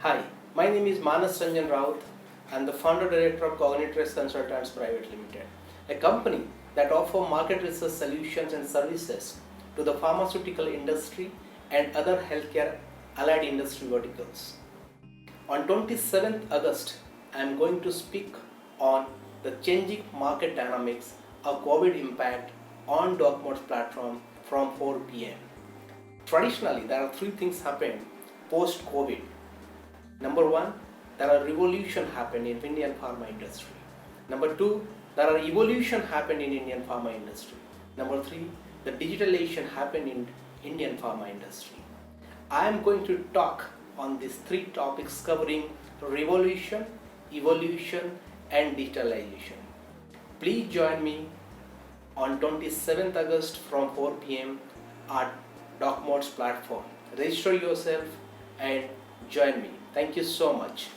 Hi, my name is Ranjan Rout. I'm the founder director of Cognitrex Consultants Pvt, a company that offers market research solutions and services to the pharmaceutical industry and other healthcare allied industry verticals. On 27th August, I am going to speak on the changing market dynamics of COVID impact on DocMode's platform from 4 p.m. Traditionally, there are three things happen post-COVID. Number one, there are revolution happened in Indian pharma industry. Number two, there are evolution happened in Indian pharma industry. Number three, the digitalization happened in Indian pharma industry. I am going to talk on these three topics covering revolution, evolution and digitalization. Please join me on 27th August from 4 p.m. at DocMode's platform. Register yourself and join me. Thank you so much.